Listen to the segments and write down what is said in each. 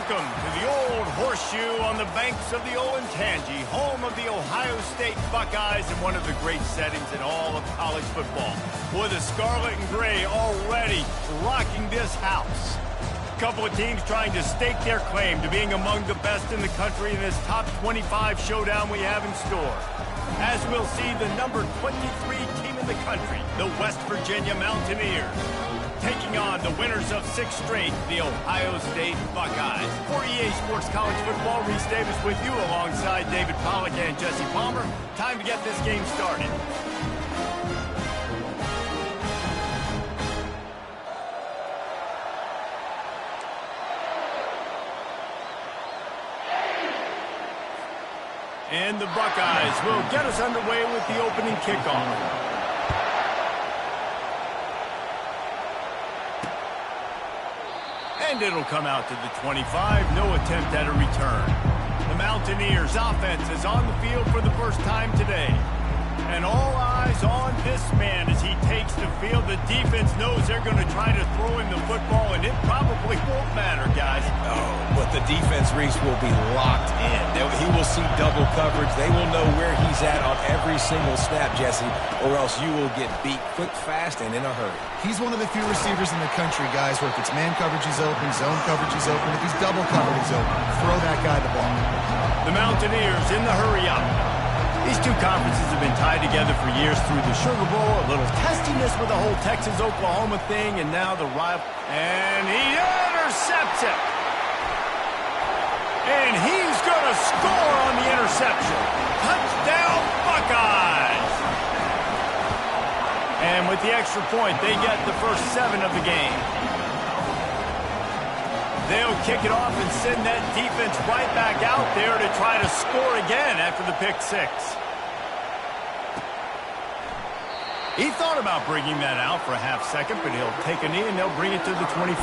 Welcome to the Old Horseshoe on the banks of the Olentangy, home of the Ohio State Buckeyes and one of the great settings in all of college football. Boy, the Scarlet and Gray already rocking this house. A couple of teams trying to stake their claim to being among the best in the country in this top 25 showdown we have in store. As we'll see, the number 23 team in the country, the West Virginia Mountaineers, taking on the winners of 6 straight, the Ohio State Buckeyes. For EA Sports College Football, Reese Davis with you alongside David Pollack and Jesse Palmer. Time to get this game started. And the Buckeyes will get us underway with the opening kickoff. And it'll come out to the 25. No attempt at a return. The Mountaineers' offense is on the field for the first time today. And all eyes on this man as he takes the field. The defense knows they're going to try to throw him the football, and it probably won't matter, guys. Oh, but the defense, Reese, will be locked in. He will see double coverage. They will know where he's at on every single snap, Jesse, or else you will get beat quick, fast, and in a hurry. He's one of the few receivers in the country, guys, where if it's man coverage, he's open, zone coverage, he's open. If he's double covered, he's open. Throw that guy the ball. The Mountaineers in the hurry-up. These two conferences have been tied together for years through the Sugar Bowl, a little testiness with the whole Texas-Oklahoma thing, and now the rival. And he intercepts it. And he's going to score on the interception. Touchdown, Buckeyes. And with the extra point, they get the first 7 of the game. They'll kick it off and send that defense right back out there to try to score again after the pick 6. He thought about bringing that out for a half second, but he'll take a knee and they'll bring it to the 25.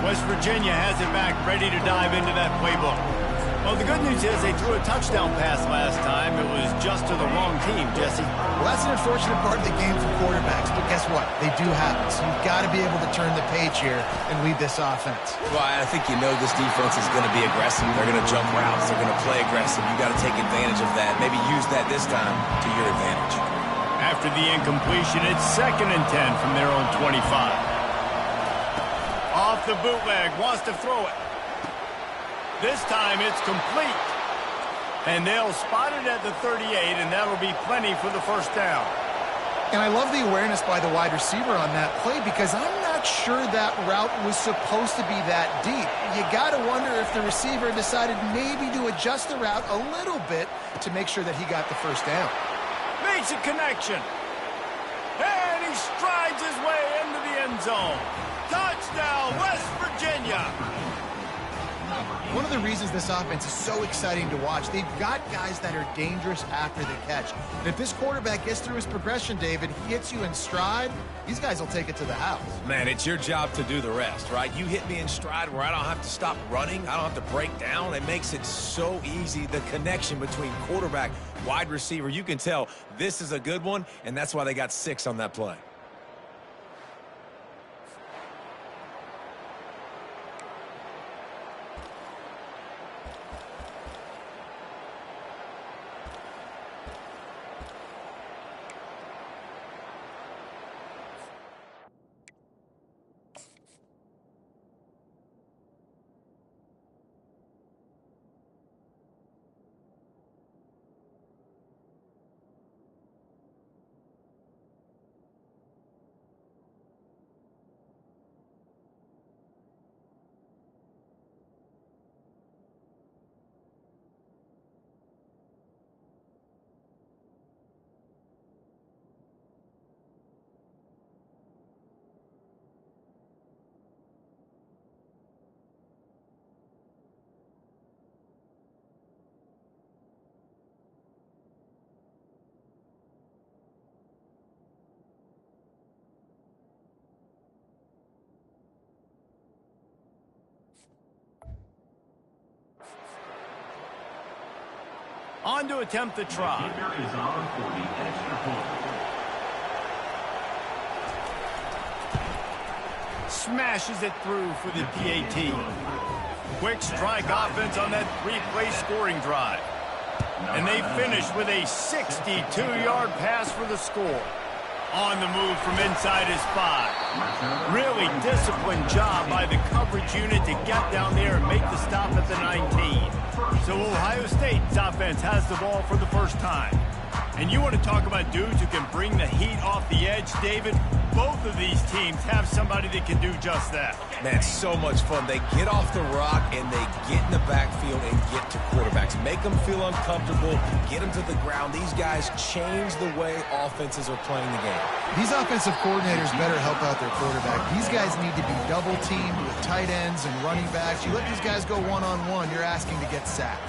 West Virginia has it back, ready to dive into that playbook. Well, the good news is they threw a touchdown pass last time. It was just to the wrong team, Jesse. Well, that's an unfortunate part of the game for quarterbacks, but guess what? They do happen. So you've got to be able to turn the page here and lead this offense. Well, I think you know this defense is going to be aggressive. They're going to jump routes. They're going to play aggressive. You got to take advantage of that. Maybe use that this time to your advantage. After the incompletion, it's 2nd and 10 from their own 25. Off the bootleg, wants to throw it. This time it's complete. And they'll spot it at the 38, and that'll be plenty for the first down. And I love the awareness by the wide receiver on that play because I'm not sure that route was supposed to be that deep. You got to wonder if the receiver decided maybe to adjust the route a little bit to make sure that he got the first down. Makes a connection. And he strides his way into the end zone. Touchdown, West Virginia. One of the reasons this offense is so exciting to watch, they've got guys that are dangerous after the catch. And if this quarterback gets through his progression, David, he hits you in stride, these guys will take it to the house. Man, it's your job to do the rest, right? You hit me in stride where I don't have to stop running. I don't have to break down. It makes it so easy. The connection between quarterback, wide receiver, you can tell this is a good one, and that's why they got 6 on that play. On to attempt the try. Smashes it through for the PAT. Quick strike offense on that three-play scoring drive. And they finished with a 62-yard pass for the score. On the move from inside his 5. Really disciplined job by the coverage unit to get down there and make the stop at the 19. So Ohio State's offense has the ball for the first time. And you want to talk about dudes who can bring the heat off the edge, David? Both of these teams have somebody that can do just that. Man, it's so much fun. They get off the rock and they get in the backfield and get to quarterbacks. Make them feel uncomfortable, get them to the ground. These guys change the way offenses are playing the game. These offensive coordinators better help out their quarterback. These guys need to be double-teamed with tight ends and running backs. You let these guys go one-on-one, you're asking to get sacked.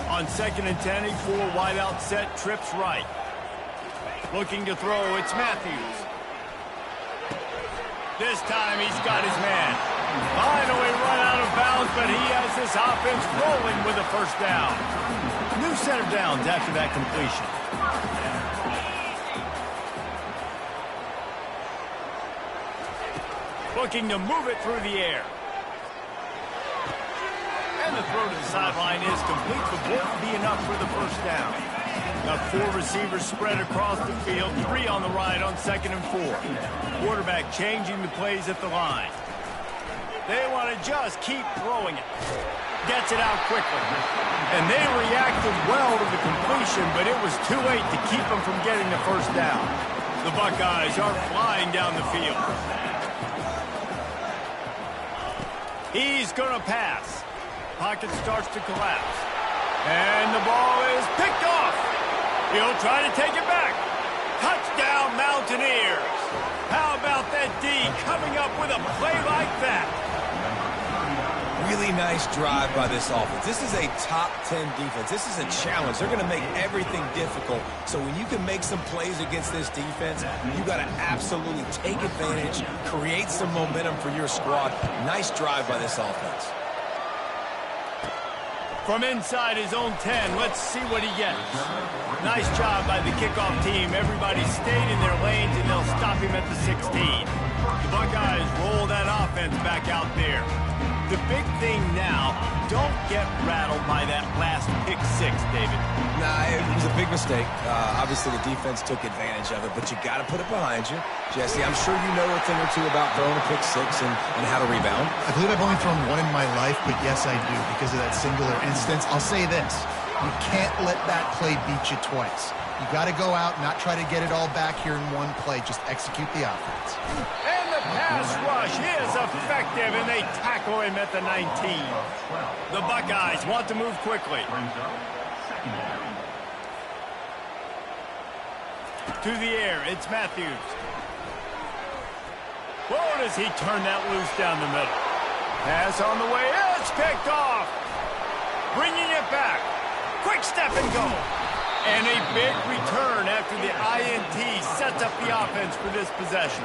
On 2nd and 10, a 4-wideout set, trips right. Looking to throw, it's Matthews. This time he's got his man. Finally run out of bounds, but he has this offense rolling with a first down. New set of downs after that completion. Looking to move it through the air. And the throw to the sideline is complete, but won't be enough for the first down. Got 4 receivers spread across the field, 3 on the right on 2nd and 4. Quarterback changing the plays at the line. They want to just keep throwing it. Gets it out quickly. And they reacted well to the completion, but it was too late to keep them from getting the first down. The Buckeyes are flying down the field. He's going to pass. Pocket starts to collapse. And the ball is picked off. He'll try to take it back. Touchdown, Mountaineers. How about that D coming up with a play like that? Really nice drive by this offense. This is a top 10 defense. This is a challenge. They're going to make everything difficult. So when you can make some plays against this defense, you got to absolutely take advantage, create some momentum for your squad. Nice drive by this offense. From inside his own 10, let's see what he gets. Nice job by the kickoff team. Everybody stayed in their lanes, and they'll stop him at the 16. The Buckeyes roll that offense back out there. The big thing now, don't get rattled by that last pick 6, David. Nah, it was a big mistake. Obviously, the defense took advantage of it, but you got to put it behind you. Jesse, I'm sure you know a thing or two about throwing a pick 6 and how to rebound. I believe I've only thrown 1 in my life, but yes, I do, because of that singular instance. I'll say this. You can't let that play beat you twice. You got to go out, not try to get it all back here in one play. Just execute the offense. And the pass rush is effective, and they tackle him at the 19. The Buckeyes want to move quickly. To the air, it's Matthews. Whoa, does he turn that loose down the middle? Pass on the way, it's picked off. Bringing it back. Quick step and go. And a big return after the INT sets up the offense for this possession.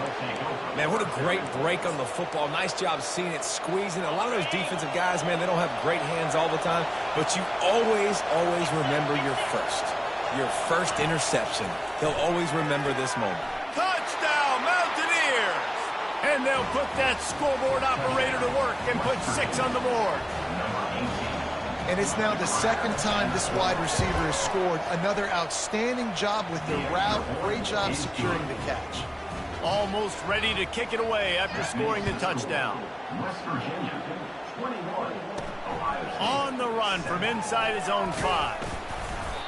Man, what a great break on the football. Nice job seeing it, squeezing. A lot of those defensive guys, man, they don't have great hands all the time, but you always remember your first interception. They'll always remember this moment. Touchdown, Mountaineers! And they'll put that scoreboard operator to work and put 6 on the board. And it's now the 2nd time this wide receiver has scored. Another outstanding job with the route. Great job securing the catch. Almost ready to kick it away after scoring the touchdown. On the run from inside his own 5.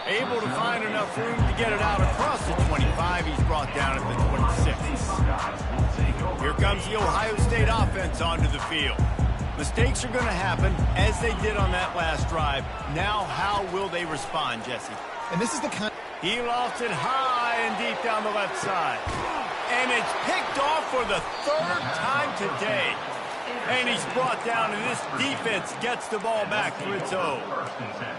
Able to find enough room to get it out across the 25. He's brought down at the 26. Here comes the Ohio State offense onto the field. Mistakes are going to happen, as they did on that last drive. Now, how will they respond, Jesse? And this is the kind... He lofts it high and deep down the left side. And it's picked off for the 3rd time today. And he's brought down, and this defense gets the ball back to its own.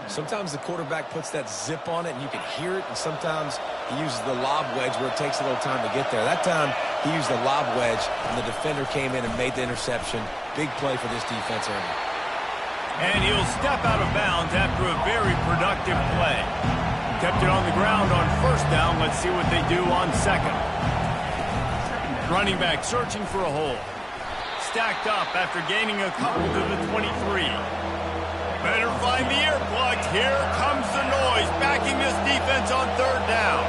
Sometimes the quarterback puts that zip on it, and you can hear it, and sometimes he uses the lob wedge where it takes a little time to get there. That time, he used the lob wedge, and the defender came in and made the interception. Big play for this defense early. And he'll step out of bounds after a very productive play. Kept it on the ground on 1st down. Let's see what they do on 2nd. Running back searching for a hole. stacked up after gaining a couple to the 23. Better find the earplugs. Here comes the noise, backing this defense on third down.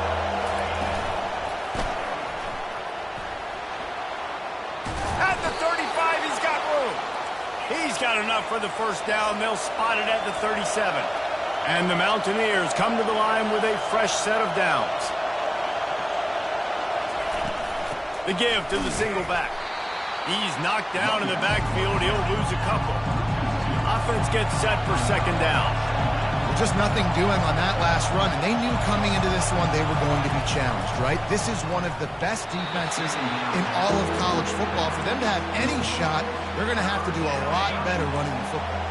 At the 35, he's got room. He's got enough for the first down. They'll spot it at the 37. And the Mountaineers come to the line with a fresh set of downs. The give to the single back. He's knocked down in the backfield. He'll lose a couple. Offense gets set for second down. Just nothing doing on that last run, and they knew coming into this one they were going to be challenged, right? This is one of the best defenses in all of college football. For them to have any shot, they're going to have to do a lot better running the football.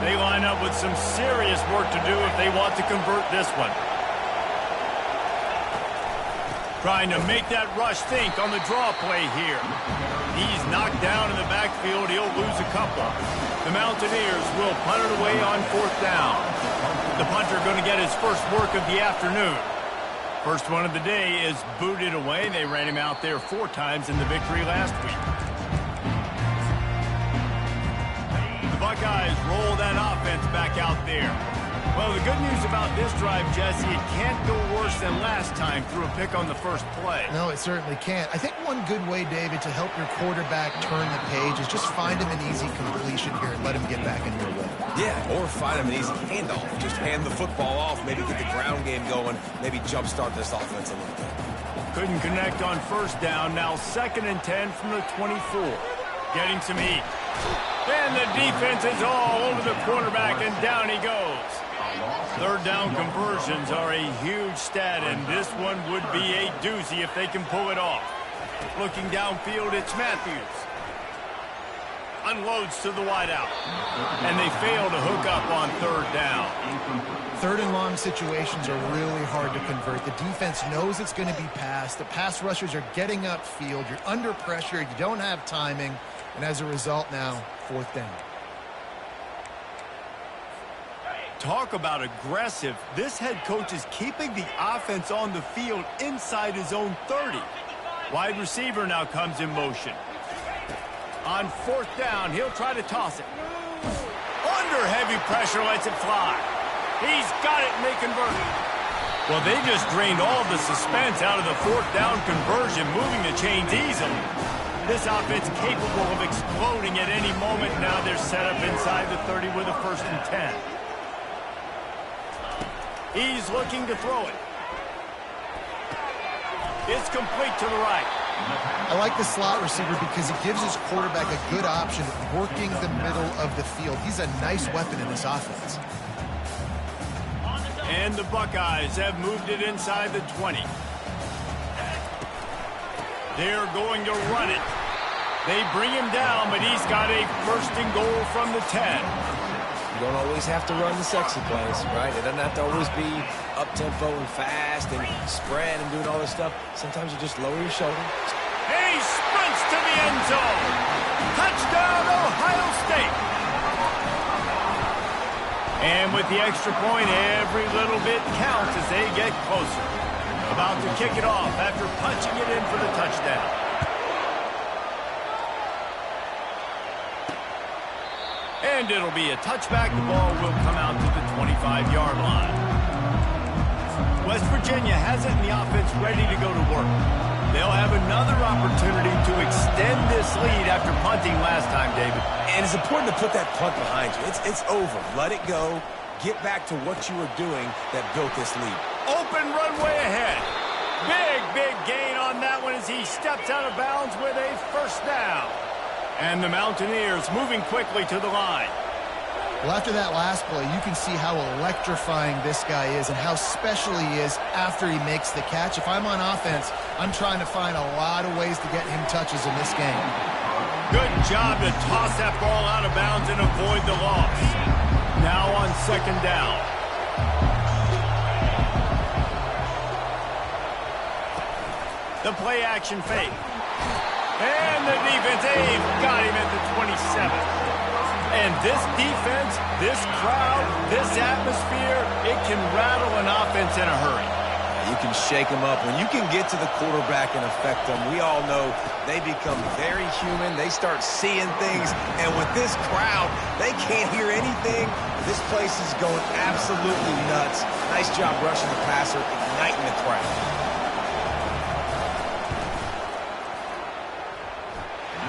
They line up with some serious work to do if they want to convert this one. Trying to make that rush think on the draw play here. He's knocked down in the backfield. He'll lose a couple. The Mountaineers will punt it away on fourth down. The punter going to get his first work of the afternoon. First one of the day is booted away. They ran him out there 4 times in the victory last week. The Buckeyes roll that offense back out there. Well, the good news about this drive, Jesse, it can't go worse than last time through a pick on the first play. No, it certainly can't. I think one good way, David, to help your quarterback turn the page is just find him an easy completion here and let him get back in your way. Yeah, or find him an easy handoff. Just hand the football off, maybe get the ground game going, maybe jumpstart this offense a little bit. Couldn't connect on first down. Now 2nd and 10 from the 24. Getting some heat. And the defense is all over the quarterback, and down he goes. Third down conversions are a huge stat, and this one would be a doozy if they can pull it off. Looking downfield, it's Matthews. Unloads to the wideout. And they fail to hook up on third down. Third and long situations are really hard to convert. The defense knows it's going to be passed. The pass rushers are getting upfield. You're under pressure. You don't have timing. And as a result now, fourth down. Talk about aggressive. This head coach is keeping the offense on the field inside his own 30. Wide receiver now comes in motion. On fourth down, he'll try to toss it. Under heavy pressure, lets it fly. He's got it, and they convert it. Well, they just drained all the suspense out of the fourth down conversion, moving the chains easily. This offense capable of exploding at any moment. Now they're set up inside the 30 with a 1st and 10. He's looking to throw it. It's complete to the right. I like the slot receiver because he gives his quarterback a good option of working the middle of the field. He's a nice weapon in this offense. And the Buckeyes have moved it inside the 20. They're going to run it. They bring him down, but he's got a 1st and goal from the 10. You don't always have to run the sexy plays, right? It doesn't have to always be up-tempo and fast and spread and doing all this stuff. Sometimes you just lower your shoulder. And he sprints to the end zone. Touchdown, Ohio State. And with the extra point, every little bit counts as they get closer. About to kick it off after punching it in for the touchdown. And it'll be a touchback. The ball will come out to the 25-yard line. West Virginia has it in the offense ready to go to work. They'll have another opportunity to extend this lead after punting last time, David. And it's important to put that punt behind you. It's over. Let it go. Get back to what you were doing that built this lead. Open runway ahead. Big gain on that one as he steps out of bounds with a 1st down. And the Mountaineers moving quickly to the line. Well, after that last play, you can see how electrifying this guy is and how special he is after he makes the catch. If I'm on offense, I'm trying to find a lot of ways to get him touches in this game. Good job to toss that ball out of bounds and avoid the loss. Now on 2nd down. The play action fake. And the defense, they've got him at the 27. And this defense, this crowd, this atmosphere, it can rattle an offense in a hurry. You can and shake them up. When you can get to the quarterback and affect them, we all know they become very human. They start seeing things, and with this crowd, they can't hear anything. This place is going absolutely nuts. Nice job rushing the passer, igniting the crowd.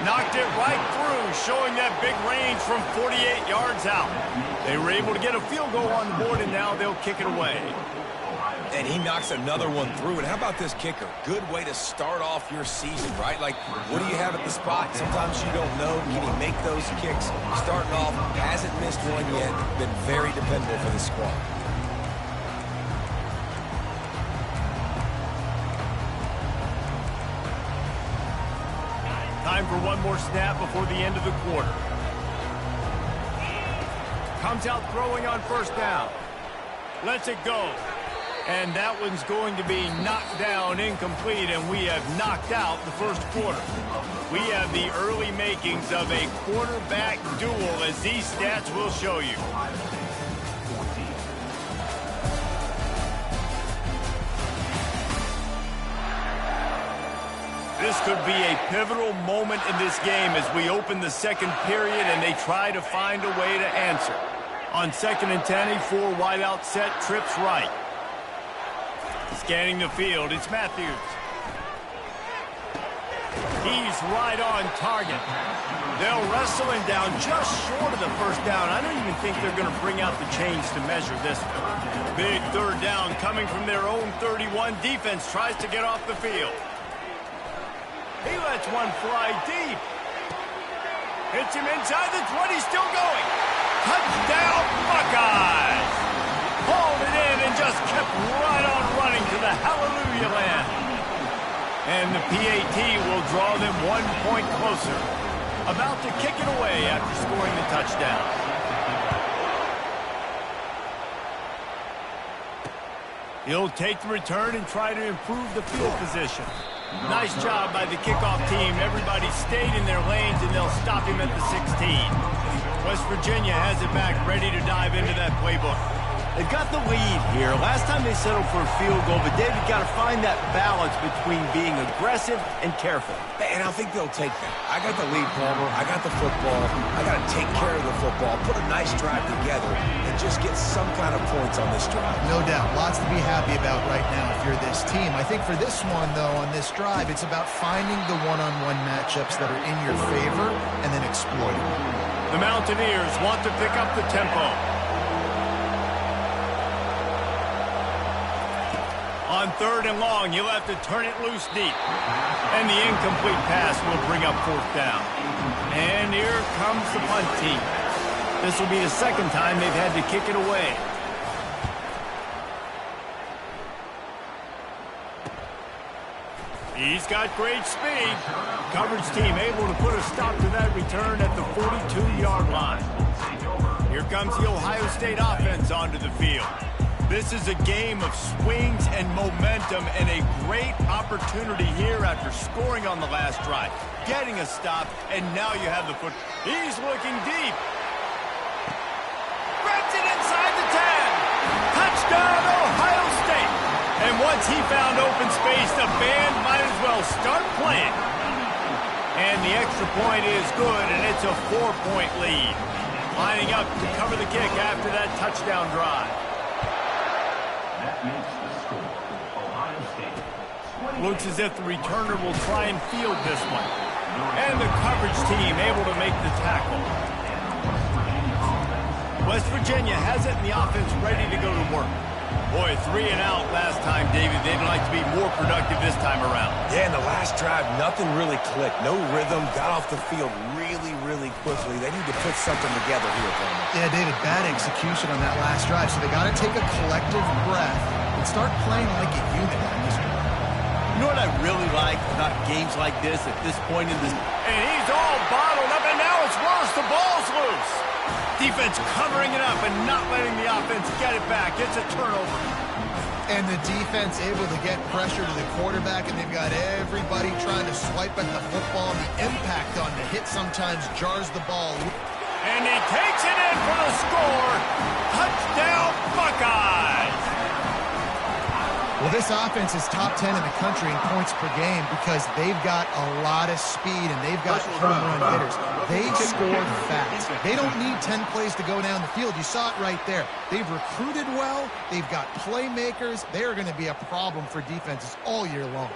Knocked it right through, showing that big range from 48 yards out. They were able to get a field goal on the board, and now they'll kick it away. And he knocks another one through. And how about this kicker? Good way to start off your season, right? Like, what do you have at the spot? Sometimes you don't know. Can he make those kicks? Starting off, hasn't missed one yet. Been very dependable for the squad. Time for one more snap before the end of the quarter. Comes out throwing on first down. Lets it go. And that one's going to be knocked down, incomplete, and we have knocked out the first quarter. We have the early makings of a quarterback duel, as these stats will show you. This could be a pivotal moment in this game as we open the second period and they try to find a way to answer. On 2nd and 10, a 4-wideout set, trips right. Scanning the field, it's Matthews. He's right on target. They'll wrestle him down just short of the first down. I don't even think they're going to bring out the chains to measure this one. Big third down coming from their own 31. Defense tries to get off the field. He lets one fly deep. Hits him inside the 20, still going. Touchdown, Buckeyes! Hauled it in and just kept right on running to the hallelujah land. And the PAT will draw them 1 point closer. About to kick it away after scoring the touchdown. He'll take the return and try to improve the field position. Nice job by the kickoff team. Everybody stayed in their lanes, and they'll stop him at the 16. West Virginia has it back, ready to dive into that playbook. They've got the lead here. Last time they settled for a field goal, but David got to find that balance between being aggressive and careful. And I think they'll take that. I got the lead, Palmer. I got the football. I got to take care of the football, put a nice drive together, and just get some kind of points on this drive. No doubt. Lots to be happy about right now if you're this team. I think for this one, though, on this drive, it's about finding the one-on-one matchups that are in your favor and then exploiting them. The Mountaineers want to pick up the tempo. On 3rd and long, you'll have to turn it loose deep. And the incomplete pass will bring up 4th down. And here comes the punt team. This will be the second time they've had to kick it away. He's got great speed. Coverage team able to put a stop to that return at the 42-yard line. Here comes the Ohio State offense onto the field. This is a game of swings and momentum and a great opportunity here after scoring on the last drive. Getting a stop, and now you have the foot. He's looking deep. Grabs it inside the 10. Touchdown, Ohio State. And once he found open space, the band might as well start playing. And the extra point is good, and it's a 4-point lead. Lining up to cover the kick after that touchdown drive. Looks as if the returner will try and field this one. And the coverage team able to make the tackle. West Virginia has it in the offense ready to go to work. Boy, 3 and out last time, David. They'd like to be more productive this time around. Yeah, in the last drive, nothing really clicked. No rhythm, got off the field really quickly. They need to put something together here, Palmer. Yeah, David, bad execution on that last drive, so they got to take a collective breath and start playing like a unit on this one. You know what I really like about games like this at this point in this? And he's all bottled up, and now it's worse. The ball's loose. Defense covering it up and not letting the offense get it back. It's a turnover. And the defense able to get pressure to the quarterback, and they've got everybody trying to swipe at the football. The impact on the hit sometimes jars the ball. And he takes it in for the score. Touchdown, Buckeyes. Well, this offense is top 10 in the country in points per game because they've got a lot of speed and they've got home run hitters. They score fast. They don't need 10 plays to go down the field. You saw it right there. They've recruited well. They've got playmakers. They are going to be a problem for defenses all year long.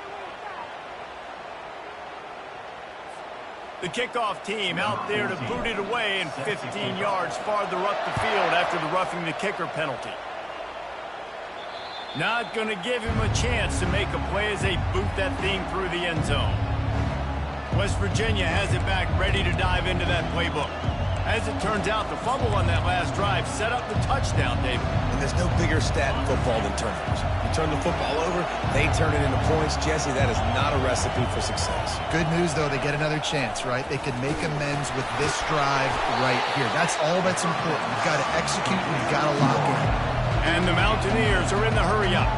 The kickoff team out there to boot it away and 15 yards farther up the field after the roughing the kicker penalty. Not going to give him a chance to make a play as they boot that thing through the end zone. West Virginia has it back ready to dive into that playbook. As it turns out, the fumble on that last drive set up the touchdown, David. And there's no bigger stat in football than turnovers. You turn the football over, they turn it into points. Jesse, that is not a recipe for success. Good news, though, they get another chance, right? They could make amends with this drive right here. That's all that's important. You've got to execute and you've got to lock in. And the Mountaineers are in the hurry-up.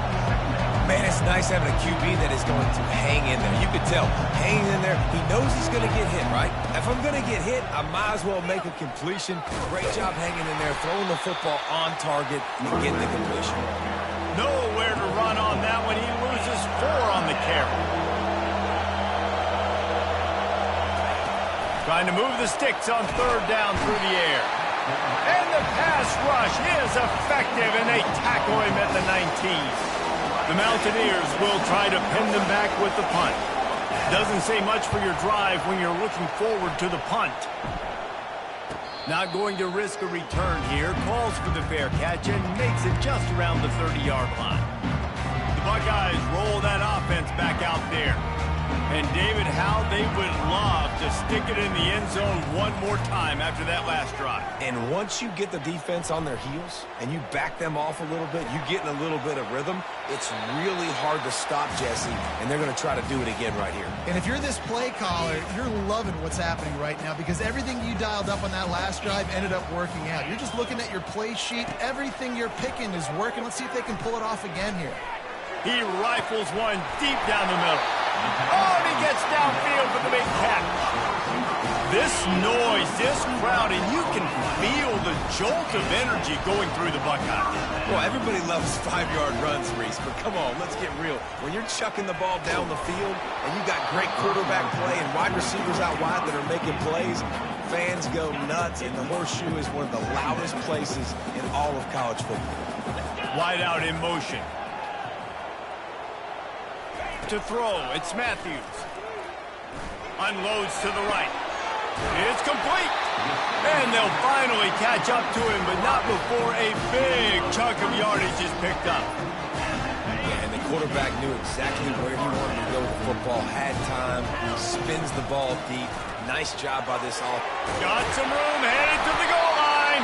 Man, it's nice having a QB that is going to hang in there. You could tell, hanging in there, he knows he's going to get hit, right? If I'm going to get hit, I might as well make a completion. Great job hanging in there, throwing the football on target and getting the completion. Nowhere to run on that one. He loses 4 on the carry. Trying to move the sticks on 3rd down through the air. And the pass rush is effective, and they tackle him at the 19. The Mountaineers will try to pin them back with the punt. Doesn't say much for your drive when you're looking forward to the punt. Not going to risk a return here. Calls for the fair catch and makes it just around the 30-yard line. The Buckeyes roll that offense back out there. And, David, how they would love to stick it in the end zone one more time after that last drive. And once you get the defense on their heels and you back them off a little bit, you get in a little bit of rhythm, it's really hard to stop, Jesse, and they're going to try to do it again right here. And if you're this play caller, you're loving what's happening right now because everything you dialed up on that last drive ended up working out. You're just looking at your play sheet. Everything you're picking is working. Let's see if they can pull it off again here. He rifles one deep down the middle. Oh, and he gets downfield for the big catch. This noise, this crowd, and you can feel the jolt of energy going through the Buckeyes. Well, everybody loves 5-yard runs, Reese, but come on, let's get real. When you're chucking the ball down the field and you got great quarterback play and wide receivers out wide that are making plays, fans go nuts, and the Horseshoe is one of the loudest places in all of college football. Wide out in motion. To throw, it's Matthews. Unloads to the right. It's complete. And they'll finally catch up to him, but not before a big chunk of yardage is picked up. Yeah, and the quarterback knew exactly where he wanted to go with the football, had time, spins the ball deep. Nice job by this offense. Got some room, headed to the goal line.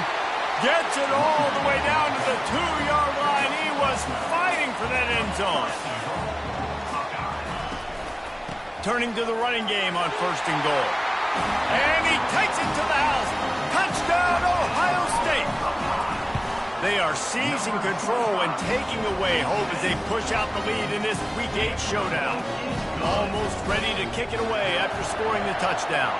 Gets it all the way down to the 2-yard line. He was fighting for that end zone. Turning to the running game on 1st and goal. And he takes it to the house. Touchdown, Ohio State. They are seizing control and taking away hope as they push out the lead in this Week 8 showdown. Almost ready to kick it away after scoring the touchdown.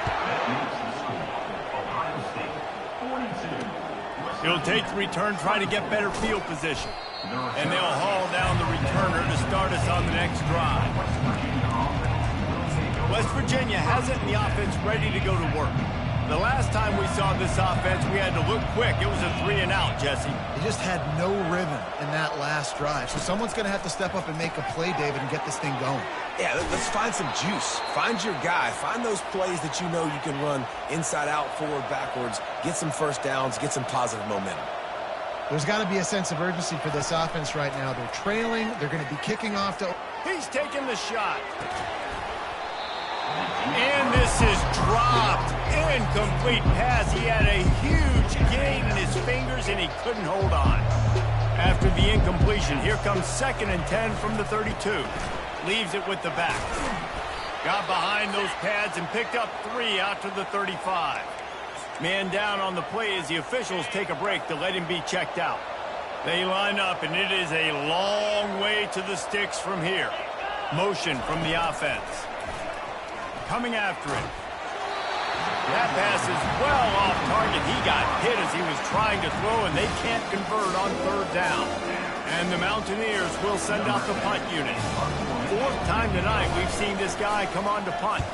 He'll take the return, try to get better field position. And they'll haul down the returner to start us on the next drive. West Virginia has it in the offense ready to go to work. The last time we saw this offense, we had to look quick. It was a 3-and-out, Jesse. They just had no rhythm in that last drive. So someone's going to have to step up and make a play, David, and get this thing going. Yeah, let's find some juice. Find your guy. Find those plays that you know you can run inside out, forward, backwards. Get some first downs. Get some positive momentum. There's got to be a sense of urgency for this offense right now. They're trailing. They're going to be kicking off to... He's taking the shot. And this is dropped. Incomplete pass. He had a huge gain in his fingers, and he couldn't hold on. After the incompletion, here comes 2nd and 10 from the 32. Leaves it with the back. Got behind those pads and picked up 3 out to the 35. Man down on the play as the officials take a break to let him be checked out. They line up, and it is a long way to the sticks from here. Motion from the offense. Coming after it. That pass is well off target. He got hit as he was trying to throw, and they can't convert on 3rd down. And the Mountaineers will send out the punt unit. Fourth time tonight we've seen this guy come on to punt.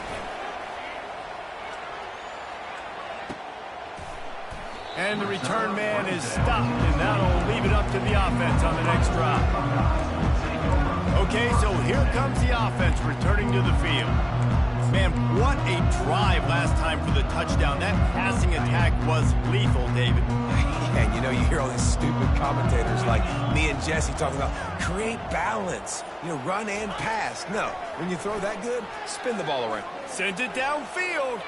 And the return man is stopped, and that'll leave it up to the offense on the next drive. Okay, so here comes the offense returning to the field. Man, what a drive last time for the touchdown. That passing attack was lethal, David. And you know, you hear all these stupid commentators like me and Jesse talking about create balance, you know, run and pass. No, when you throw that good, spin the ball around. Send it downfield.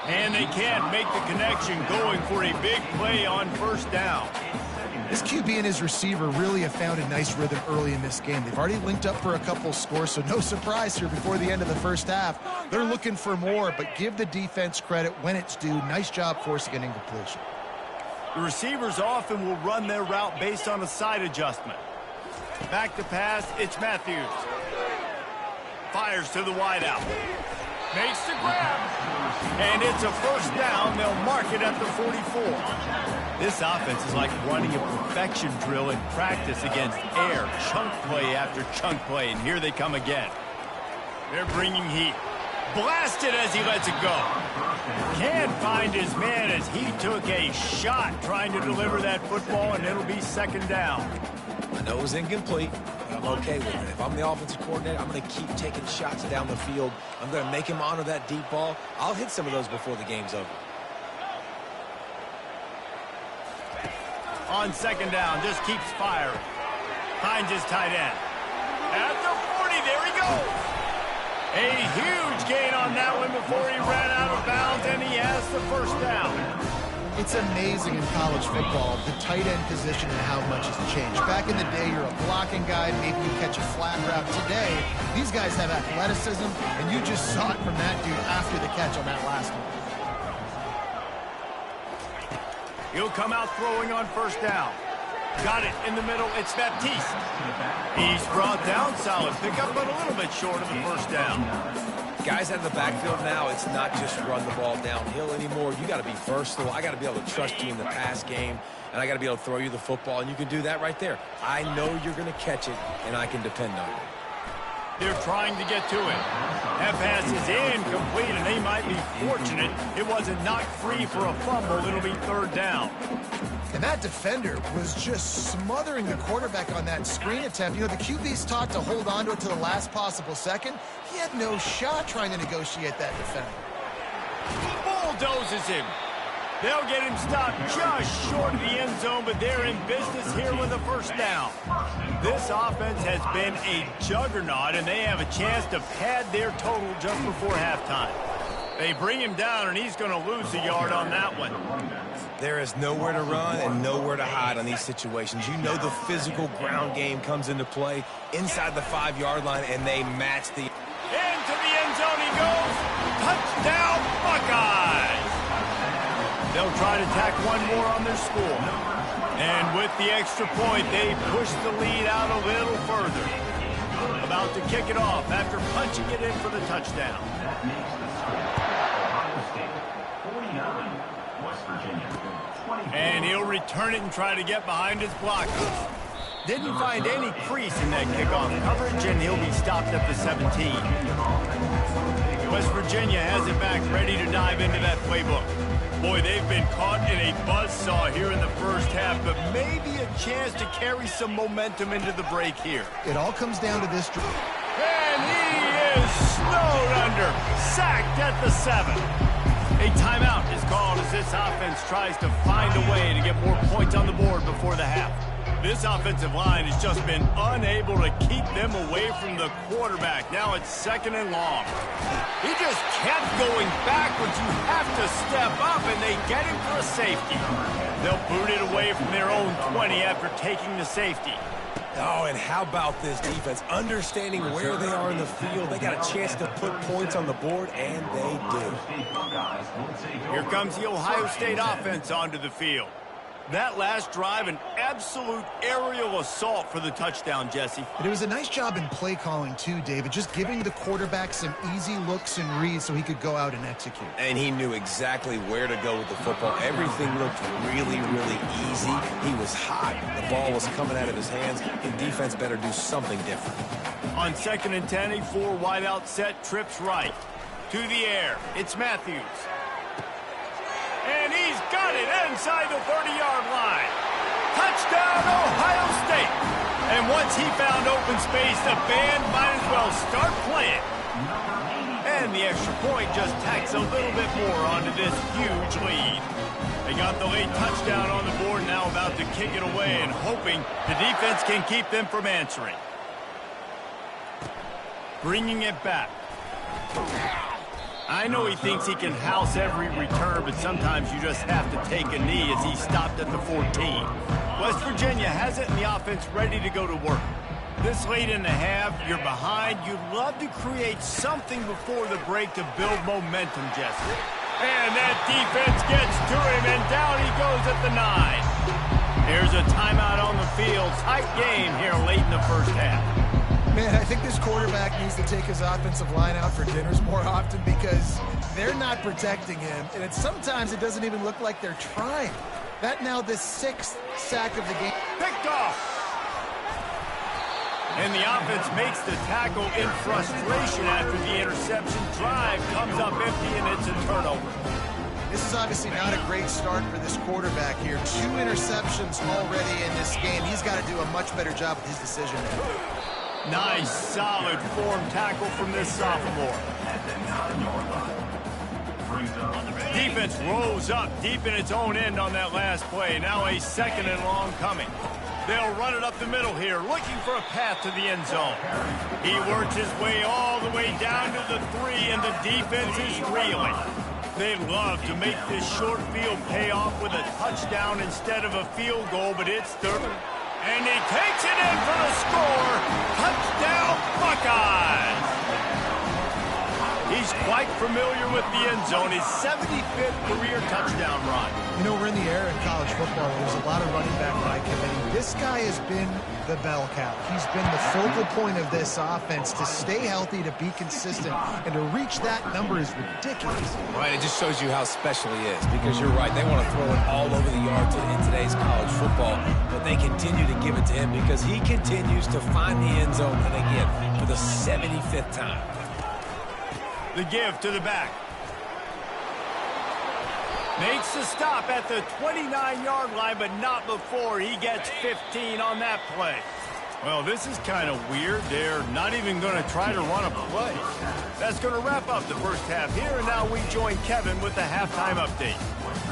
And they can't make the connection, going for a big play on first down. This QB and his receiver really have found a nice rhythm early in this game. They've already linked up for a couple scores, so no surprise here before the end of the first half. They're looking for more, but give the defense credit when it's due. Nice job forcing an incompletion. The receivers often will run their route based on a side adjustment. Back to pass, it's Matthews. Fires to the wideout. Makes the grab. And it's a first down. They'll mark it at the 44. This offense is like running a perfection drill in practice against air. Chunk play after chunk play. And here they come again. They're bringing heat. Blasted as he lets it go. Can't find his man as he took a shot trying to deliver that football, and it'll be second down. I know it was incomplete, but I'm okay with it. If I'm the offensive coordinator, I'm going to keep taking shots down the field. I'm going to make him honor that deep ball. I'll hit some of those before the game's over. On second down, just keeps firing. Finds his tight end. At the 40, there he goes. A huge gain on that one before he ran out of bounds, and he has the first down. It's amazing in college football, the tight end position and how much has changed. Back in the day, you're a blocking guy, maybe you catch a flat route. Today, these guys have athleticism, and you just saw it from that dude after the catch on that last one. He'll come out throwing on first down. Got it in the middle. It's Baptiste. He's brought down. Solid pickup, but a little bit short of the first down. Guys out of the backfield now, it's not just run the ball downhill anymore. You got to be versatile. I got to be able to trust you in the pass game, and I got to be able to throw you the football, and you can do that right there. I know you're going to catch it, and I can depend on it. They're trying to get to it. That pass is incomplete, and they might be fortunate it wasn't knocked free for a fumble. It'll be third down. And that defender was just smothering the quarterback on that screen attempt. You know, the QB's taught to hold on to it to the last possible second. He had no shot trying to negotiate that defender. Bulldozes him. They'll get him stopped just short of the end zone, but they're in business here with a first down. This offense has been a juggernaut, and they have a chance to pad their total just before halftime. They bring him down, and he's going to lose a yard on that one. There is nowhere to run and nowhere to hide on these situations. You know the physical ground game comes into play inside the 5-yard line, and they match the... Into the end zone he goes. Touchdown, Buckeyes! They'll try to tack one more on their score. And with the extra point, they push the lead out a little further. About to kick it off after punching it in for the touchdown. And he'll return it and try to get behind his blockers. Didn't find any crease in that kickoff coverage, and he'll be stopped at the 17. West Virginia has it back, ready to dive into that playbook. Boy, they've been caught in a buzzsaw here in the first half, but maybe a chance to carry some momentum into the break here. It all comes down to this. And he is snowed under, sacked at the 7. A timeout is called as this offense tries to find a way to get more points on the board before the half. This offensive line has just been unable to keep them away from the quarterback. Now it's second and long. He just kept going backwards. You have to step up, and they get him for a safety. They'll boot it away from their own 20 after taking the safety. Oh, and how about this defense? Understanding where they are in the field. They got a chance to put points on the board, and they do. Here comes the Ohio State offense onto the field. That last drive, an absolute aerial assault for the touchdown, Jesse. But it was a nice job in play calling too, David, just giving the quarterback some easy looks and reads so he could go out and execute. And he knew exactly where to go with the football. Everything looked really, really easy. He was hot. The ball was coming out of his hands. The defense better do something different. On 2nd and 10, a 4 wideout set, trips right. To the air, it's Matthews. And he's got it inside the 30-yard line. Touchdown, Ohio State. And once he found open space, the band might as well start playing. And the extra point just tacks a little bit more onto this huge lead. They got the late touchdown on the board, now about to kick it away and hoping the defense can keep them from answering. Bringing it back. I know he thinks he can house every return, but sometimes you just have to take a knee as he stopped at the 14. West Virginia has it in the offense ready to go to work. This late in the half, you're behind. You'd love to create something before the break to build momentum, Jesse. And that defense gets to him, and down he goes at the 9. Here's a timeout on the field. Tight game here late in the first half. Man, I think this quarterback needs to take his offensive line out for dinners more often because they're not protecting him, and sometimes it doesn't even look like they're trying. That now the 6th sack of the game. Picked off. And the offense makes the tackle in frustration after the interception. Drive comes up empty, and it's a turnover. This is obviously not a great start for this quarterback here. 2 interceptions already in this game. He's got to do a much better job with his decision making. Nice, solid form tackle from this sophomore. Defense rolls up deep in its own end on that last play. Now a 2nd and long coming. They'll run it up the middle here, looking for a path to the end zone. He works his way all the way down to the 3, and the defense is reeling. They'd love to make this short field pay off with a touchdown instead of a field goal, but it's 3rd. And he takes it in for the score. Touchdown, Buckeyes. He's quite familiar with the end zone. His 75th career touchdown run. You know, we're in the era in college football where there's a lot of running back by committee. This guy has been the bell cow. He's been the focal point of this offense. To stay healthy, to be consistent, and to reach that number is ridiculous. Right, it just shows you how special he is, because you're right. They want to throw it all over the yard in today's college football, but they continue to give it to him because he continues to find the end zone, and again, for the 75th time. The give to the back. Makes the stop at the 29-yard line, but not before he gets 15 on that play. Well, this is kind of weird. They're not even going to try to run a play. That's going to wrap up the first half here, and now we join Kevin with the halftime update.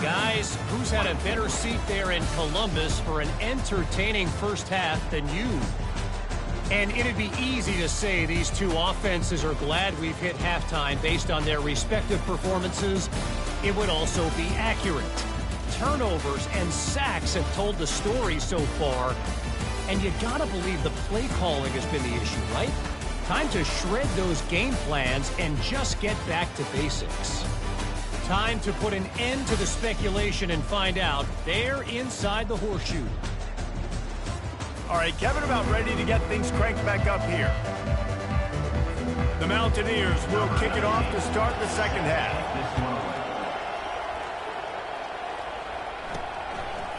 Guys, who's had a better seat there in Columbus for an entertaining first half than you? And it'd be easy to say these two offenses are glad we've hit halftime based on their respective performances. It would also be accurate. Turnovers and sacks have told the story so far. And you gotta believe the play calling has been the issue, right? Time to shred those game plans and just get back to basics. Time to put an end to the speculation and find out. They're inside the horseshoe. All right, Kevin, about ready to get things cranked back up here. The Mountaineers will kick it off to start the second half.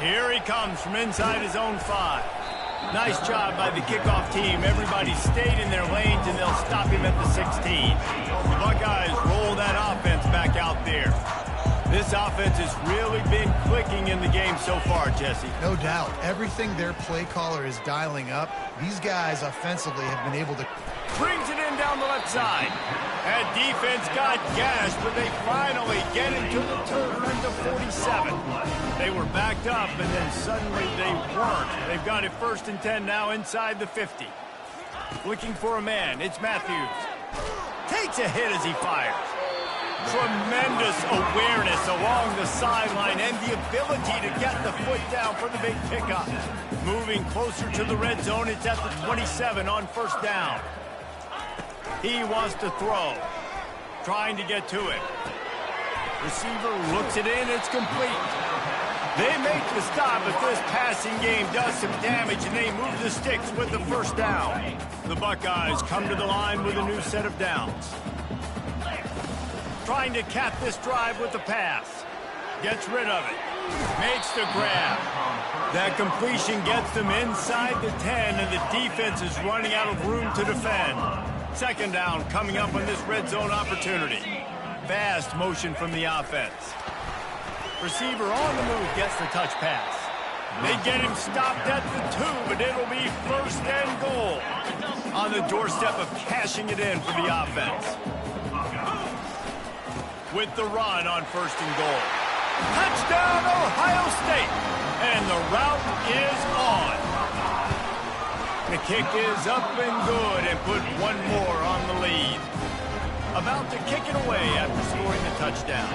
Here he comes from inside his own 5. Nice job by the kickoff team. Everybody stayed in their lanes, and they'll stop him at the 16. The Buckeyes roll that offense back out there. This offense has really been clicking in the game so far, Jesse. No doubt. Everything their play caller is dialing up, these guys offensively have been able to... Brings it in down the left side. That defense got gashed, but they finally get into the turn to 47. They were backed up, and then suddenly they weren't. They've got it 1st and 10 now inside the 50. Looking for a man. It's Matthews. Takes a hit as he fires. Tremendous awareness along the sideline and the ability to get the foot down for the big pickup. Moving closer to the red zone, it's at the 27 on 1st down. He wants to throw. Trying to get to it. Receiver looks it in, it's complete. They make the stop, but this passing game does some damage, and they move the sticks with the first down. The Buckeyes come to the line with a new set of downs. Trying to cap this drive with the pass. Gets rid of it. Makes the grab. That completion gets them inside the 10, and the defense is running out of room to defend. Second down coming up on this red zone opportunity. Fast motion from the offense. Receiver on the move gets the touch pass. They get him stopped at the 2, but it'll be first and goal. On the doorstep of cashing it in for the offense. With the run on first and goal. Touchdown, Ohio State! And the route is on. The kick is up and good and put one more on the lead. About to kick it away after scoring the touchdown.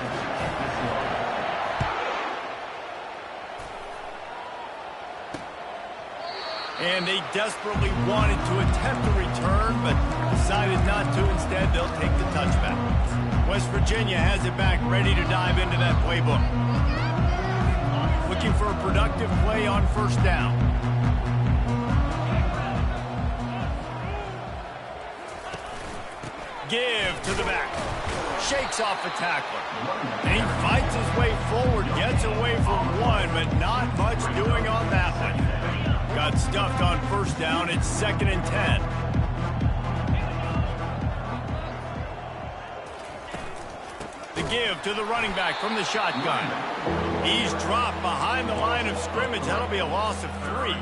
And they desperately wanted to attempt a return, but decided not to. Instead, they'll take the touchback. West Virginia has it back, ready to dive into that playbook. Looking for a productive play on first down. Give to the back. Shakes off the tackler. And he fights his way forward, gets away from one, but not much doing on that one. Got stuffed on first down. It's 2nd and 10. The give to the running back from the shotgun. He's dropped behind the line of scrimmage. That'll be a loss of 3.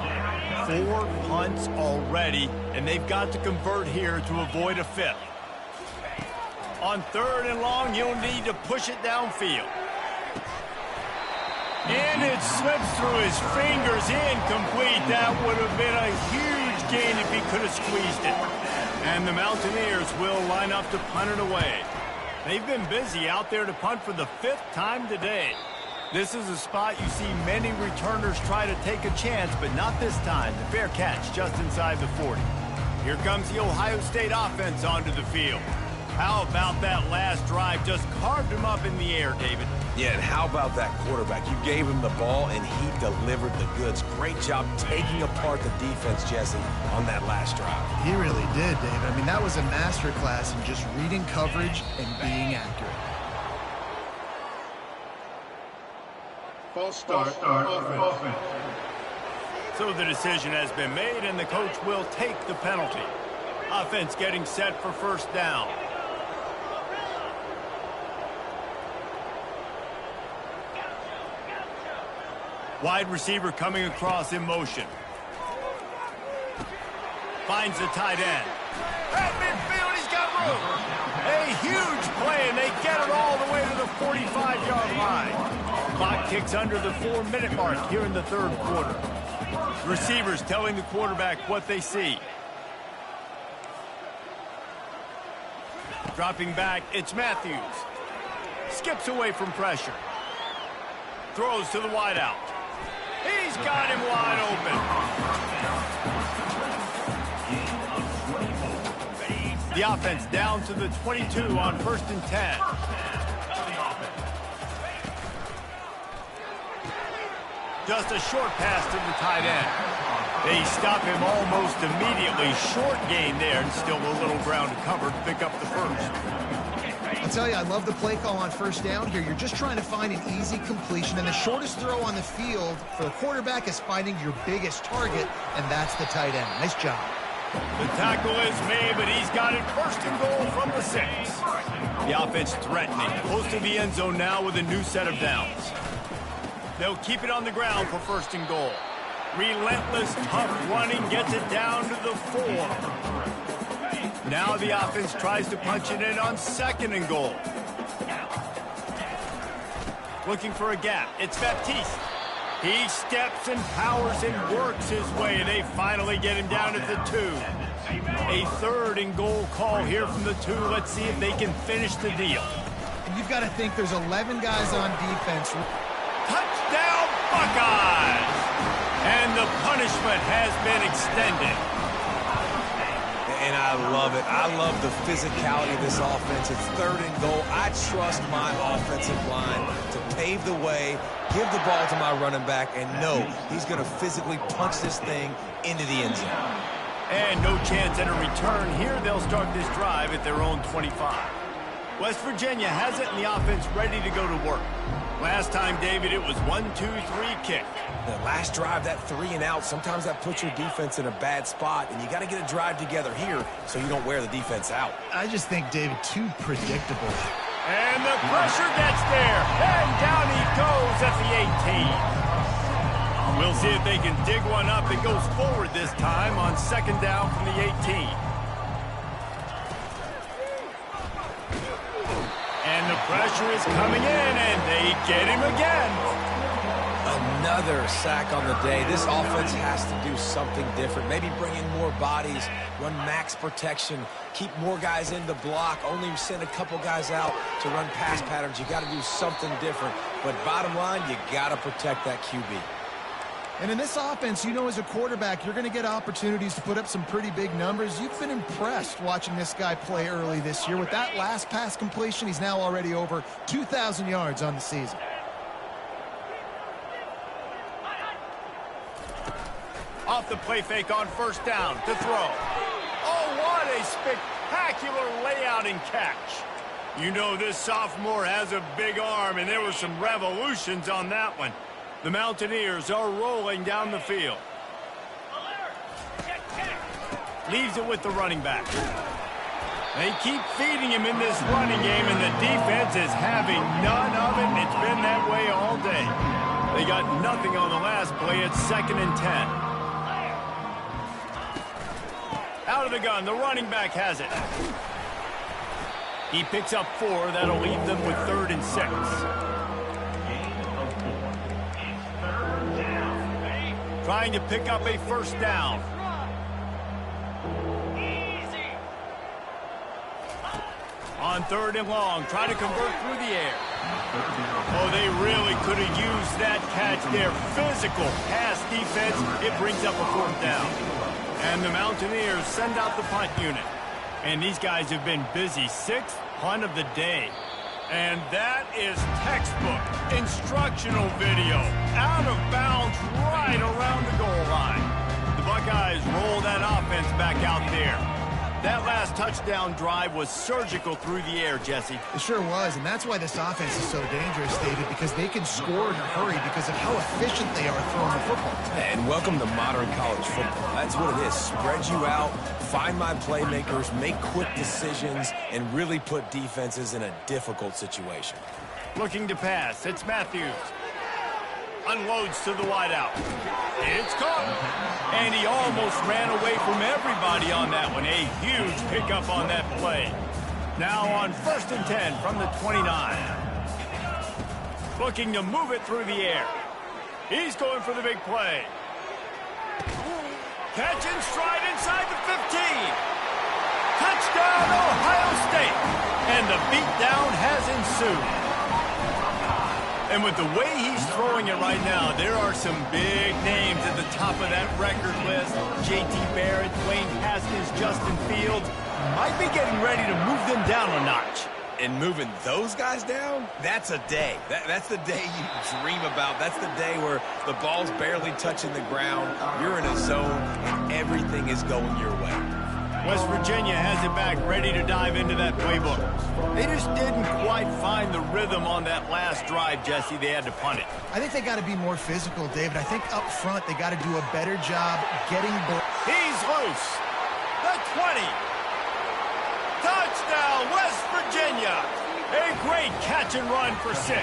4 punts already, and they've got to convert here to avoid a 5th. On 3rd and long, you'll need to push it downfield. And it slips through his fingers, incomplete. That would have been a huge gain if he could have squeezed it. And the Mountaineers will line up to punt it away. They've been busy out there to punt for the 5th time today. This is a spot you see many returners try to take a chance, but not this time. The fair catch just inside the 40. Here comes the Ohio State offense onto the field. How about that last drive? Just carved him up in the air, David. Yeah, and how about that quarterback? You gave him the ball, and he delivered the goods. Great job taking apart the defense, Jesse, on that last drive. He really did, David. I mean, that was a masterclass in just reading coverage and being accurate. False start, offense. So the decision has been made, and the coach will take the penalty. Offense getting set for first down. Wide receiver coming across in motion. Finds the tight end. At midfield, he's got room. A huge play, and they get it all the way to the 45-yard line. Clock ticks under the 4-minute mark here in the 3rd quarter. Receivers telling the quarterback what they see. Dropping back, it's Matthews. Skips away from pressure. Throws to the wideout. He's got him wide open. The offense down to the 22 on 1st and 10. Just a short pass to the tight end. They stop him almost immediately. Short gain there, and still a little ground to cover to pick up the first. I'll tell you, I love the play call on first down here. You're just trying to find an easy completion, and the shortest throw on the field for the quarterback is finding your biggest target, and that's the tight end. Nice job. The tackle is made, but he's got it 1st and goal from the 6. The offense threatening. Close to the end zone now with a new set of downs. They'll keep it on the ground for 1st and goal. Relentless, tough running gets it down to the 4. Now the offense tries to punch it in on 2nd and goal. Looking for a gap. It's Baptiste. He steps and powers and works his way. They finally get him down at the 2. A 3rd and goal call here from the 2. Let's see if they can finish the deal. And you've got to think there's 11 guys on defense. Touchdown, Buckeyes! And the punishment has been extended. And I love it. I love the physicality of this offense. It's 3rd and goal. I trust my offensive line to pave the way, give the ball to my running back, and know he's going to physically punch this thing into the end zone. And no chance at a return here. They'll start this drive at their own 25. West Virginia has it, and the offense ready to go to work. Last time, David, it was 1-2-3 kick. The last drive, that 3 and out, sometimes that puts your defense in a bad spot, and you got to get a drive together here so you don't wear the defense out. I just think, David, too predictable. And the pressure gets there, and down he goes at the 18. We'll see if they can dig one up. It goes forward this time on 2nd down from the 18. And the pressure is coming in, and they get him again. Another sack on the day. This offense has to do something different. Maybe bring in more bodies, run max protection, keep more guys in the block, only send a couple guys out to run pass patterns. You got to do something different. But bottom line, you got to protect that QB. And in this offense, you know, as a quarterback, you're going to get opportunities to put up some pretty big numbers. You've been impressed watching this guy play early this year. With that last pass completion, he's now already over 2,000 yards on the season. Off the play fake on 1st down to throw. Oh, what a spectacular layout and catch. You know this sophomore has a big arm, and there were some revolutions on that one. The Mountaineers are rolling down the field. Leaves it with the running back. They keep feeding him in this running game, and the defense is having none of it. It's been that way all day. They got nothing on the last play. It's 2nd and 10. Out of the gun, the running back has it. He picks up 4. That'll leave them with 3rd and 6. Trying to pick up a 1st down. On 3rd and long, try to convert through the air. Oh, they really could have used that catch there. Physical pass defense. It brings up a 4th down. And the Mountaineers send out the punt unit. And these guys have been busy. 6th punt of the day. And that is textbook instructional video. Out of bounds right around the goal line. The Buckeyes roll that offense back out there. That last touchdown drive was surgical through the air, Jesse. It sure was, and that's why this offense is so dangerous, David, because they can score in a hurry because of how efficient they are throwing the football. And welcome to modern college football. That's what it is. Spread you out, find my playmakers, make quick decisions, and really put defenses in a difficult situation. Looking to pass. It's Matthews. Unloads to the wideout. It's caught. And he almost ran away from everybody on that one. A huge pickup on that play. Now on 1st and 10 from the 29. Looking to move it through the air. He's going for the big play. Catch and stride inside the 15. Touchdown, Ohio State. And the beatdown has ensued. And with the way he's throwing it right now, there are some big names at the top of that record list. J.T. Barrett, Dwayne Haskins, Justin Fields might be getting ready to move them down a notch. And moving those guys down, that's a day. That's the day you dream about. That's the day where the ball's barely touching the ground. You're in a zone, and everything is going your way. West Virginia has it back, ready to dive into that playbook. They just didn't quite find the rhythm on that last drive, Jesse. They had to punt it. I think they got to be more physical, David. I think up front they got to do a better job getting... He's loose. The 20. Touchdown, West Virginia. A great catch and run for 6.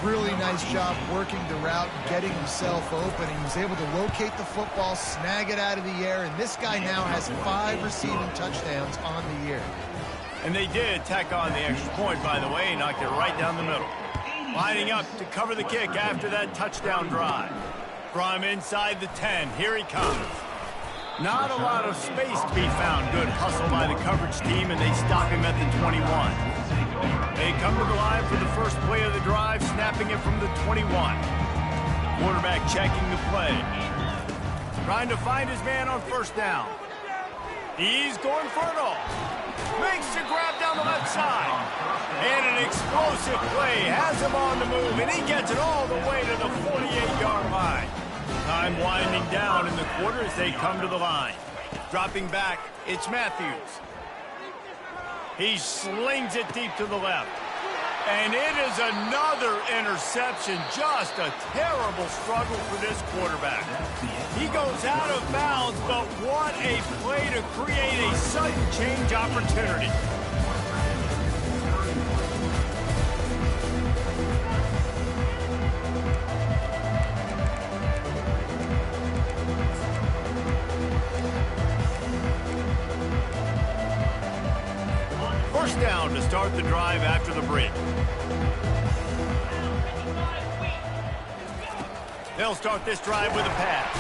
Really nice job working the route, getting himself open. He was able to locate the football, snag it out of the air, and this guy now has 5 receiving touchdowns on the year. And they did tack on the extra point, by the way, knocked it right down the middle. Lining up to cover the kick after that touchdown drive. From inside the 10, here he comes. Not a lot of space to be found. Good hustle by the coverage team, and they stop him at the 21. They come to the line for the first play of the drive, snapping it from the 21. Quarterback checking the play. Trying to find his man on 1st down. He's going for it all. Makes the grab down the left side. And an explosive play has him on the move, and he gets it all the way to the 48-yard line. Time winding down in the quarter as they come to the line. Dropping back, it's Matthews. He slings it deep to the left. And it is another interception. Just a terrible struggle for this quarterback. He goes out of bounds, but what a play to create a sudden change opportunity. First down to start the drive after the break. They'll start this drive with a pass.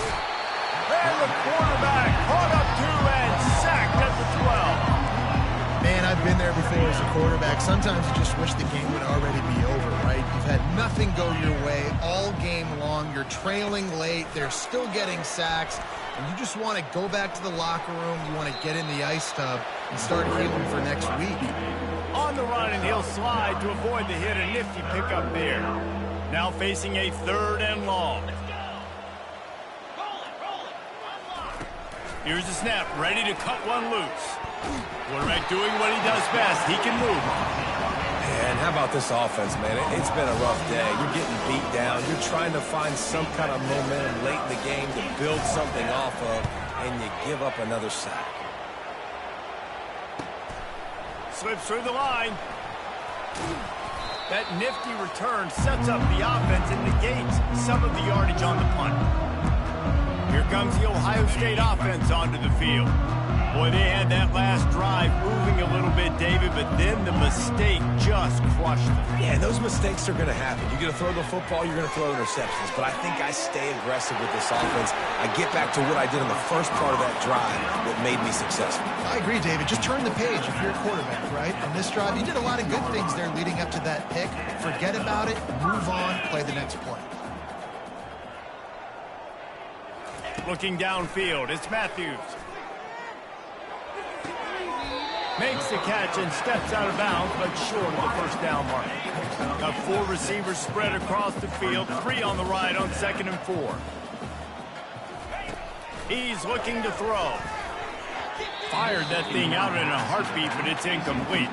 And the quarterback caught up to and sacked at the 12. Man, I've been there before as a quarterback. Sometimes you just wish the game would already be over, right? You've had nothing go your way all game long. You're trailing late. They're still getting sacks. And you just want to go back to the locker room. You want to get in the ice tub and start healing for next week. On the run, and he'll slide to avoid the hit. A nifty pickup there. Now facing a 3rd and long. Here's the snap, ready to cut one loose. Quarterback doing what he does best. He can move. And how about this offense, man? It's been a rough day. You're getting beat down. You're trying to find some kind of momentum late in the game to build something off of, and you give up another sack. Slips through the line. That nifty return sets up the offense and negates some of the yardage on the punt. Here comes the Ohio State offense onto the field. Boy, they had that last drive moving a little bit, David, but then the mistake just crushed them. Yeah, and those mistakes are going to happen. You're going to throw the football, you're going to throw interceptions. But I think I stay aggressive with this offense. I get back to what I did in the first part of that drive that made me successful. I agree, David. Just turn the page if you're a quarterback, right? On this drive, you did a lot of good things there leading up to that pick. Forget about it, move on, play the next play. Looking downfield, it's Matthews. Makes the catch and steps out of bounds, but short of the first down mark. Got 4 receivers spread across the field, 3 on the right on 2nd and 4. He's looking to throw. Fired that thing out in a heartbeat, but it's incomplete.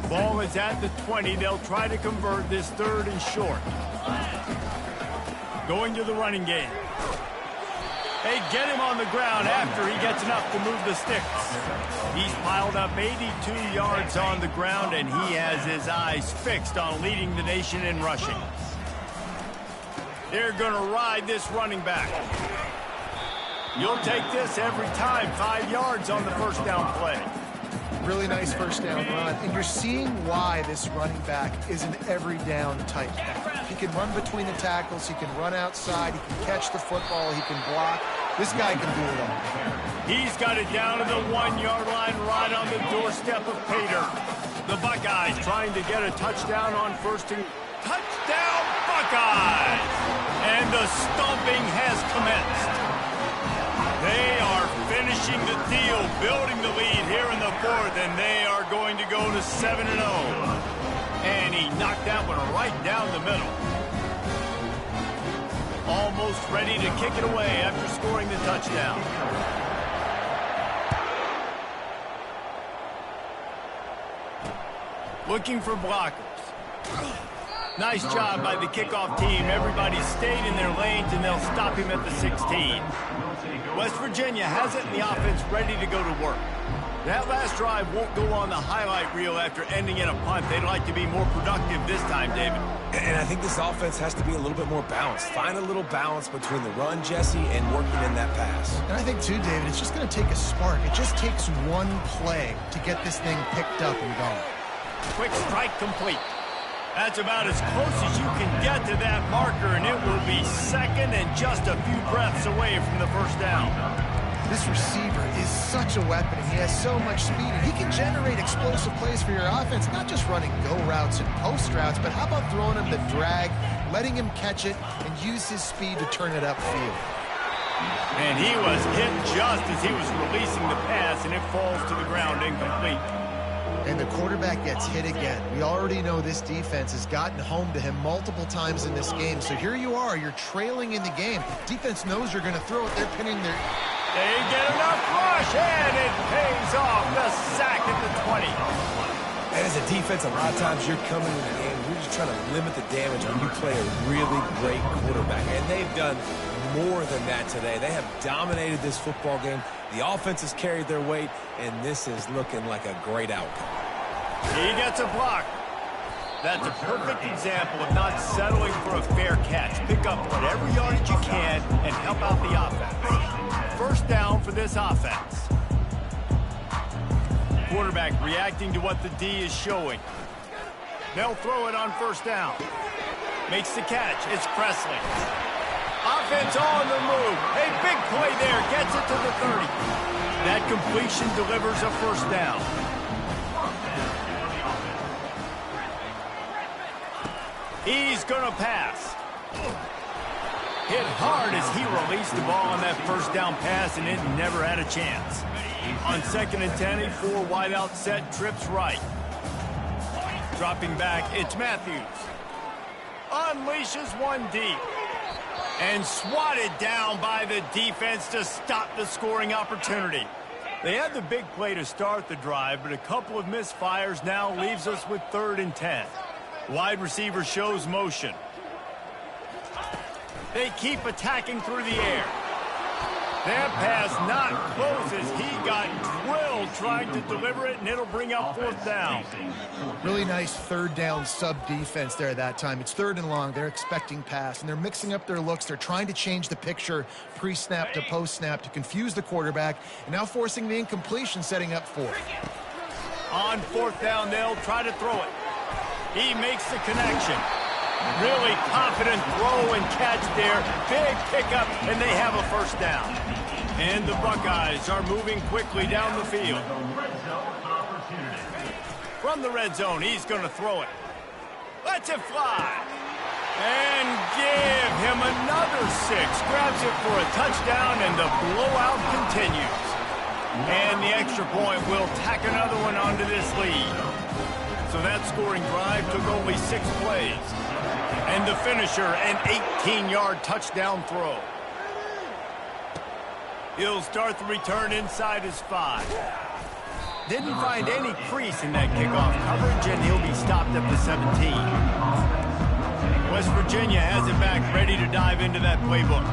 Ball is at the 20. They'll try to convert this 3rd and short. Going to the running game. They get him on the ground after he gets enough to move the sticks. He's piled up 82 yards on the ground, and he has his eyes fixed on leading the nation in rushing. They're going to ride this running back. You'll take this every time. 5 yards on the first down play. Really nice first down run, and you're seeing why this running back is an every down type back. He can run between the tackles, he can run outside, he can catch the football, he can block. This guy can do it all. He's got it down to the 1-yard line right on the doorstep of Pater. The Buckeyes trying to get a touchdown on first and... Touchdown, Buckeyes! And the stomping has commenced. They are finishing the deal, building the lead here in the 4th, and they are going to go to 7-0. And he knocked that one right down the middle. Almost ready to kick it away after scoring the touchdown. Looking for blockers. Nice job by the kickoff team. Everybody stayed in their lanes, and they'll stop him at the 16. West Virginia has it in the offense ready to go to work. That last drive won't go on the highlight reel after ending in a punt. They'd like to be more productive this time, David. And I think this offense has to be a little bit more balanced. Find a little balance between the run, Jesse, and working in that pass. And I think, too, David, it's just going to take a spark. It just takes one play to get this thing picked up and going. Quick strike complete. That's about as close as you can get to that marker, and it will be 2nd and just a few breaths away from the first down. This receiver is such a weapon. He has so much speed, and he can generate explosive plays for your offense, not just running go routes and post routes, but how about throwing him the drag, letting him catch it and use his speed to turn it upfield. And he was hit just as he was releasing the pass, and it falls to the ground incomplete. And the quarterback gets hit again. We already know this defense has gotten home to him multiple times in this game. So here you are, you're trailing in the game. Defense knows you're going to throw it. They're pinning their... They get enough rush, and it pays off. The sack at the 20. And as a defense, a lot of times you're coming in the game, you're just trying to limit the damage when you play a really great quarterback. And they've done more than that today. They have dominated this football game. The offense has carried their weight, and this is looking like a great outcome. He gets a block. That's a perfect example of not settling for a fair catch. Pick up whatever yardage you can and help out the offense. First down for this offense. Quarterback reacting to what the D is showing. They'll throw it on first down. Makes the catch. It's Presley. Offense on the move. A big play there. Gets it to the 30. That completion delivers a first down. He's going to pass. Hit hard as he released the ball on that first down pass, and it never had a chance. On 2nd and 10, a 4 wide out set, trips right. Dropping back, it's Matthews. Unleashes one deep. And swatted down by the defense to stop the scoring opportunity. They had the big play to start the drive, but a couple of misfires now leaves us with 3rd and 10. Wide receiver shows motion. They keep attacking through the air. That pass not close as he got drilled trying to deliver it, and it'll bring up 4th down. Really nice 3rd down sub-defense there that time. It's 3rd and long. They're expecting pass, and they're mixing up their looks. They're trying to change the picture pre-snap to post-snap to confuse the quarterback, and now forcing the incompletion, setting up 4th. On 4th down, they'll try to throw it. He makes the connection. Really confident throw and catch there. Big pickup, and they have a first down. And the Buckeyes are moving quickly down the field. From the red zone, he's going to throw it. Lets it fly. And give him another 6. Grabs it for a touchdown, and the blowout continues. And the extra point will tack another one onto this lead. So that scoring drive took only 6 plays. And the finisher, an 18-yard touchdown throw. He'll start the return inside his 5. Didn't find any crease in that kickoff coverage, and he'll be stopped at the 17. West Virginia has it back, ready to dive into that playbook.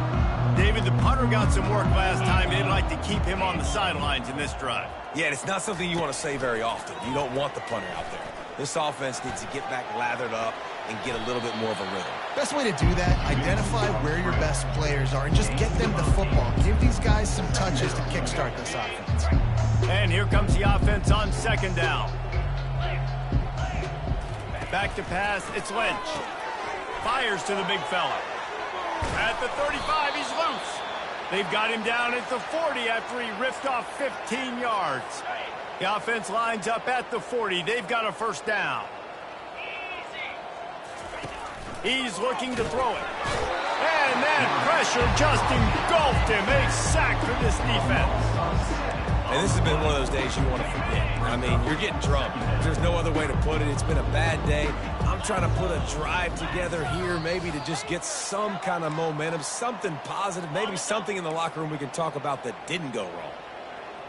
David, the punter got some work last time. They'd like to keep him on the sidelines in this drive. Yeah, it's not something you want to say very often. You don't want the punter out there. This offense needs to get back lathered up and get a little bit more of a rhythm. Best way to do that, identify where your best players are and just get them the football. Give these guys some touches to kickstart this offense. And here comes the offense on 2nd down. Back to pass, it's Lynch. Fires to the big fella. At the 35, he's loose. They've got him down at the 40 after he ripped off 15 yards. The offense lines up at the 40. They've got a first down. He's looking to throw it. And that pressure just engulfed him. A sack for this defense. And this has been one of those days you want to forget. I mean, you're getting drunk. There's no other way to put it. It's been a bad day. I'm trying to put a drive together here maybe to just get some kind of momentum, something positive, maybe something in the locker room we can talk about that didn't go wrong.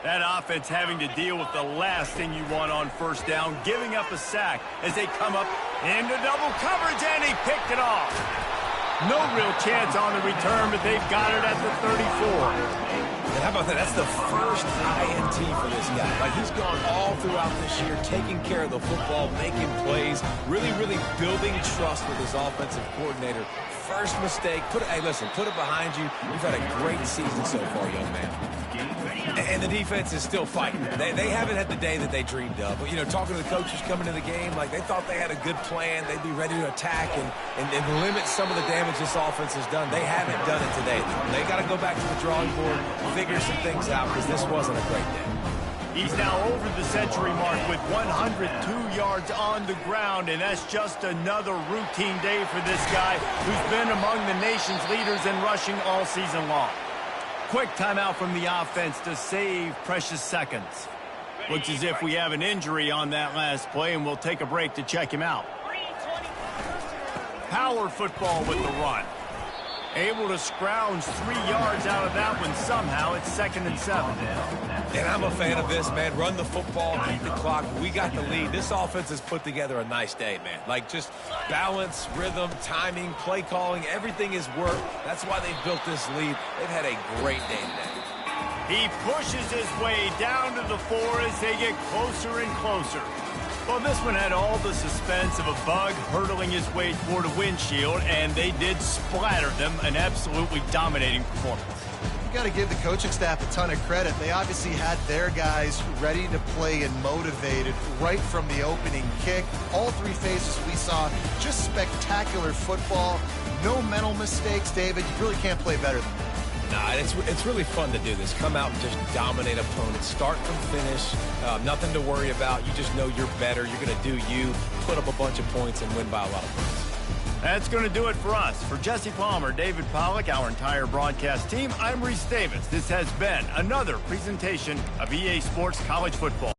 That offense having to deal with the last thing you want on first down, giving up a sack as they come up into double coverage, and he picked it off. No real chance on the return, but they've got it at the 34. And how about that? That's the first INT for this guy. Like, he's gone all throughout this year, taking care of the football, making plays, really building trust with his offensive coordinator. First mistake, hey, listen, put it behind you. You've had a great season so far, young man. And the defense is still fighting. They haven't had the day that they dreamed of. But, you know, talking to the coaches coming into the game, like, they thought they had a good plan. They'd be ready to attack and limit some of the damage this offense has done. They haven't done it today. They got to go back to the drawing board, figure some things out, because this wasn't a great day. He's now over the century mark with 102 yards on the ground, and that's just another routine day for this guy who's been among the nation's leaders in rushing all season long. Quick timeout from the offense to save precious seconds. Looks as if we have an injury on that last play, and we'll take a break to check him out. Power football with the run. Able to scrounge 3 yards out of that one somehow. It's 2nd and 7. And I'm a fan of this, man. Run the football, beat the clock. We got the lead. This offense has put together a nice day, man. Like, just balance, rhythm, timing, play calling, everything has worked. That's why they've built this lead. They've had a great day today. He pushes his way down to the 4 as they get closer and closer. Well, this one had all the suspense of a bug hurtling his way toward a windshield, and they did splatter them. An absolutely dominating performance. You got to give the coaching staff a ton of credit. They obviously had their guys ready to play and motivated right from the opening kick. All 3 phases we saw, just spectacular football. No mental mistakes, David. You really can't play better than that. Nah, it's really fun to do this. Come out and just dominate opponents. Start from finish. Nothing to worry about. You just know you're better. You're going to do you, put up a bunch of points, and win by a lot of points. That's going to do it for us. For Jesse Palmer, David Pollack, our entire broadcast team, I'm Reese Davis. This has been another presentation of EA Sports College Football.